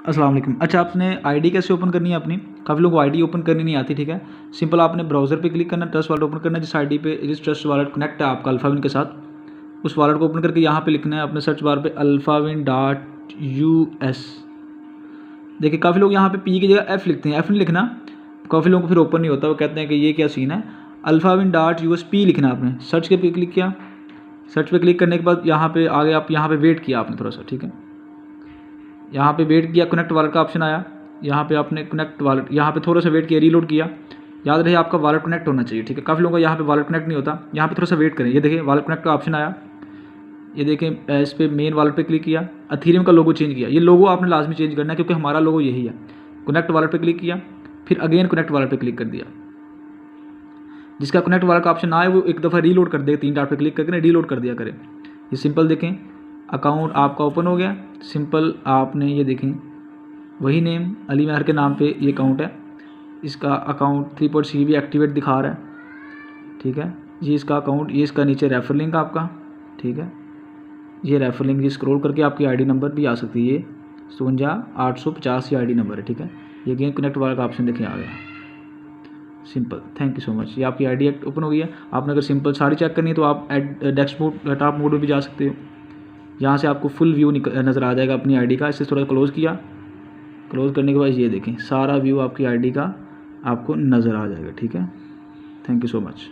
अस्सलाम वालेकुम। अच्छा, आपने आईडी कैसे ओपन करनी है अपनी? काफ़ी लोगों को आईडी ओपन करनी नहीं आती, ठीक है। सिंपल आपने ब्राउज़र पे क्लिक करना है, ट्रस्ट वॉलेट ओपन करना है, जिस आईडी पे जिस ट्रस्ट वॉलेट कनेक्ट है आपका अल्फ़ाविन के साथ, उस वॉलेट को ओपन करके यहाँ पे लिखना है अपने सर्च बार पे alphavin.us। देखिए काफ़ी लोग यहाँ पे पी की जगह एफ़ लिखते हैं, एफ़ नहीं लिखना, काफ़ी लोगों को फिर ओपन नहीं होता, वो कहते हैं कि ये क्या सीन है। alphavin.us लिखना आपने, सर्च के पे क्लिक किया। सर्च पे क्लिक करने के बाद यहाँ पे आगे आप यहाँ पे वेट किया आपने थोड़ा सा, ठीक है। यहाँ पे वेट किया, कनेक्ट वॉलेट का ऑप्शन आया, यहाँ पे आपने कनेक्ट वॉलेट, यहाँ पे थोड़ा सा वेट किया, रीलोड किया। याद रहे आपका वॉलेट कनेक्ट होना चाहिए, ठीक है। काफ़ी लोगों का यहाँ पे वॉलेट कनेक्ट नहीं होता, यहाँ पे थोड़ा सा वेट करें। ये देखिए वॉलेट कनेक्ट का ऑप्शन आया, ये देखें इस पर मेन वॉलेट पे क्लिक किया, अथीरियम का लोगो चेंज किया। ये लोगो आपने लाजमी चेंज करना है क्योंकि हमारा लोगो यही है। कनेक्ट वॉलेट पे क्लिक किया, फिर अगेन कनेक्ट वॉलेट पे क्लिक कर दिया। जिसका कनेक्ट वॉलेट का ऑप्शन ना आए वो एक दफ़ा रीलोड कर दे, 3 डॉट पे क्लिक करके रीलोड कर दिया करें। ये सिंपल देखें अकाउंट आपका ओपन हो गया। सिंपल आपने ये देखें वही नेम अली महर के नाम पे ये अकाउंट है, इसका अकाउंट 3.C भी एक्टिवेट दिखा रहा है, ठीक है। ये इसका अकाउंट, ये इसका नीचे रेफर लिंक आपका, ठीक है। ये रेफर लिंक ये स्क्रॉल करके आपकी आईडी नंबर भी आ सकती है, ये 57 850 ये आईडी नंबर है, ठीक है। ये गेम कनेक्ट वाला का ऑप्शन देखें आ गया, simple. Thank you so much. ये आपकी आईडी ओपन हो गई है। आपने अगर सिंपल सारी चेक करनी है तो आप डेस्कटॉप मोड में भी जा सकते हो। यहाँ से आपको फुल व्यू नज़र आ जाएगा अपनी आईडी का। इसे थोड़ा क्लोज़ किया, क्लोज़ करने के बाद ये देखें सारा व्यू आपकी आईडी का आपको नज़र आ जाएगा, ठीक है। Thank you so much.